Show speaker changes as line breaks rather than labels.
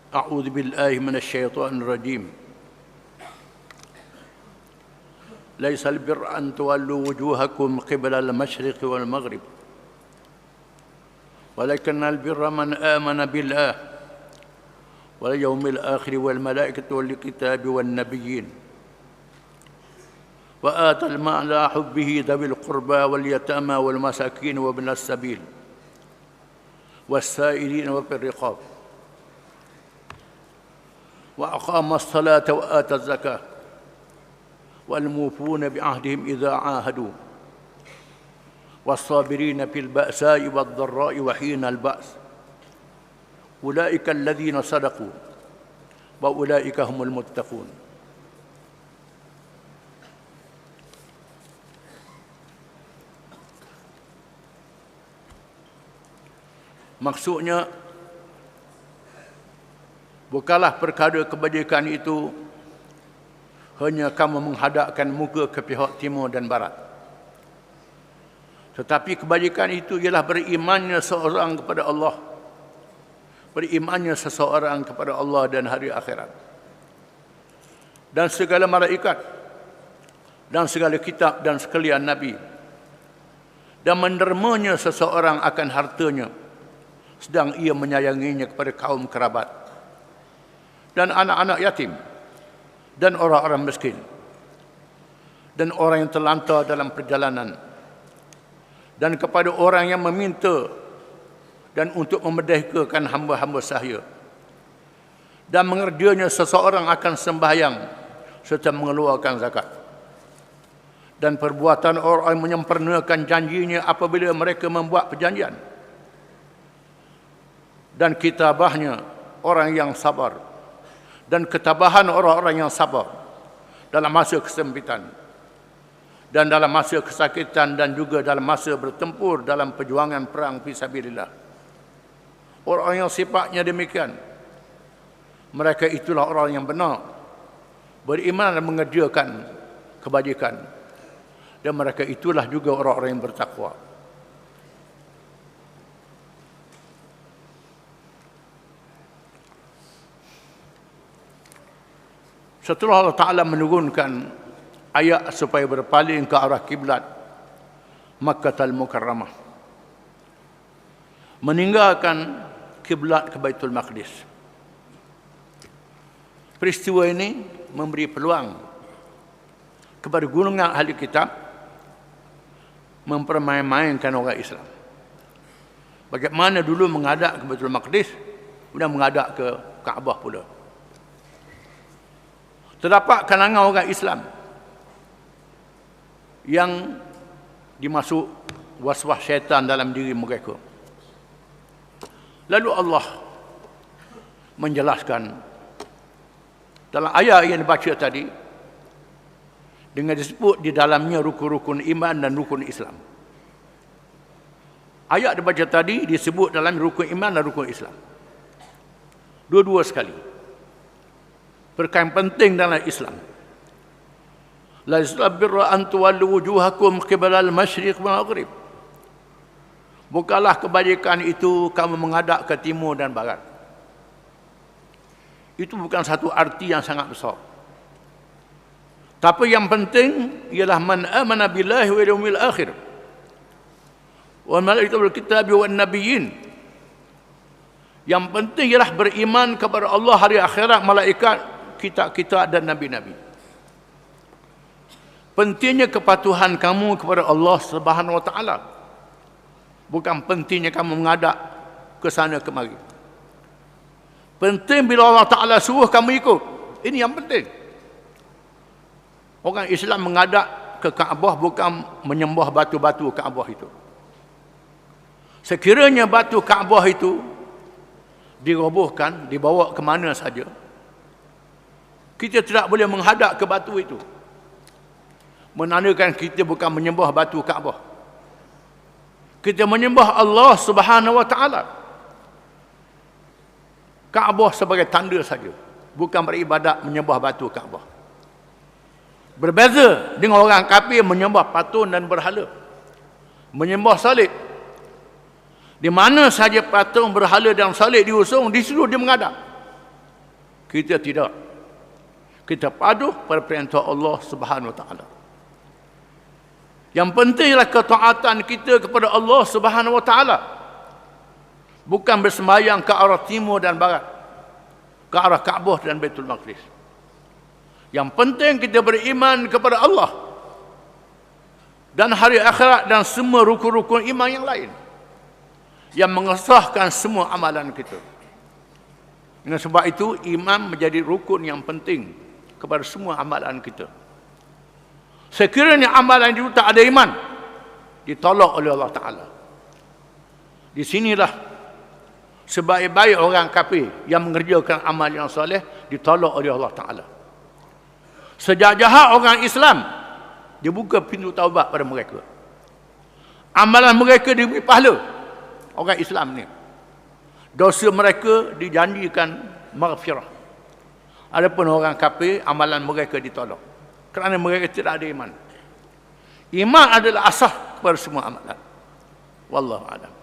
أعوذ بالله من الشيطان الرجيم ليس البر أن تولوا وجوهكم قبل المشرق والمغرب ولكن البر من آمن بالله واليوم الآخر والملائكة والكتاب والنبيين وآتى المال على حبه ذوي القربى واليتامى والمساكين وابن السبيل والسائلين وفي الرقاب وأقام الصلاة وآتى الزكاة والموفون بعهدهم إذا عاهدوا والصابرين في البأساء والضراء وحين البأس أولئك الذين صدقوا وأولئك هم المتقون. Maksudnya, bukanlah perkara kebajikan itu hanya kamu menghadapkan muka ke pihak timur dan barat. Tetapi kebajikan itu ialah berimannya seorang kepada Allah, berimannya seseorang kepada Allah dan hari akhirat, dan segala malaikat, dan segala kitab dan sekalian nabi, dan mendermanya seseorang akan hartanya, sedang ia menyayanginya kepada kaum kerabat, dan anak-anak yatim, dan orang-orang miskin, dan orang yang terlantar dalam perjalanan, dan kepada orang yang meminta, dan untuk memerdekakan hamba-hamba sahaya, dan mengerjanya seseorang akan sembahyang serta mengeluarkan zakat, dan perbuatan orang yang menyempurnakan janjinya apabila mereka membuat perjanjian, dan kitabahnya orang yang sabar, dan ketabahan orang-orang yang sabar dalam masa kesempitan, dan dalam masa kesakitan, dan juga dalam masa bertempur dalam perjuangan perang fisabilillah. Orang yang sifatnya demikian, mereka itulah orang yang benar, beriman dan mengerjakan kebajikan, dan mereka itulah juga orang-orang yang bertakwa. Setelah Allah Ta'ala menurunkan ayat supaya berpaling ke arah kiblat Makkahul Mukarramah, meninggalkan kiblat ke Baitul Maqdis, peristiwa ini memberi peluang kepada golongan ahli kitab mempermain-mainkan orang Islam. Bagaimana dulu menghadap ke Baitul Maqdis, kemudian menghadap ke Kaabah pula. Terdapat kalangan orang Islam yang dimasuk waswas syaitan dalam diri mereka. Lalu Allah menjelaskan dalam ayat yang dibaca tadi, dengan disebut di dalamnya rukun-rukun iman dan rukun Islam. Ayat dibaca tadi disebut dalam rukun iman dan rukun Islam, dua-dua sekali. Perkara yang penting dalam Islam. Laisal birra an tuwallu wujuhakum qibala al-masyriq wal maghrib. Bukanlah kebajikan itu kamu menghadap ke timur dan barat. Itu bukan satu arti yang sangat besar. Tapi yang penting ialah man amana billahi wal yawmil akhir wal malaikati wal kitabi wan nabiyyin. Yang penting ialah beriman kepada Allah, hari akhirat, malaikat, kitab-kitab dan nabi-nabi. Pentingnya kepatuhan kamu kepada Allah Subhanahu wa taala, bukan pentingnya kamu menghadap ke sana kemari. Penting bila Allah Taala suruh kamu ikut. Ini yang penting. Orang Islam menghadap ke Kaabah bukan menyembah batu-batu Kaabah itu. Sekiranya batu Kaabah itu dirobohkan, dibawa ke mana saja, kita tidak boleh menghadap ke batu itu, menandakan kita bukan menyembah batu Kaabah. Kita menyembah Allah Subhanahu wa taala. Kaabah sebagai tanda saja, bukan beribadat menyembah batu Kaabah. Berbeza dengan orang kafir menyembah patung dan berhala, menyembah salib. Di mana saja patung, berhala dan salib diusung, di situ dia menghadap. Kita tidak. Kita patuh pada perintah Allah Subhanahu Wa Taala. Yang penting ialah ketaatan kita kepada Allah Subhanahu Wa Taala. Bukan bersembahyang ke arah timur dan barat, ke arah Kaabah dan Baitul Maqdis. Yang penting kita beriman kepada Allah dan hari akhirat dan semua rukun-rukun iman yang lain yang mengesahkan semua amalan kita. Dengan sebab itu, iman menjadi rukun yang penting kepada semua amalan kita. Sekiranya amalan itu tak ada iman, ditolak oleh Allah Ta'ala. Di sinilah sebaik-baik orang kafir yang mengerjakan amal yang soleh ditolak oleh Allah Ta'ala. Sejahat-jahat orang Islam, dia buka pintu taubat pada mereka. Amalan mereka diberi pahala. Orang Islam ni, dosa mereka dijanjikan maghfirah. Adapun orang kafir, amalan mereka ditolak kerana mereka tidak ada iman. Iman adalah asas kepada semua amalan. Wallahu a'lam.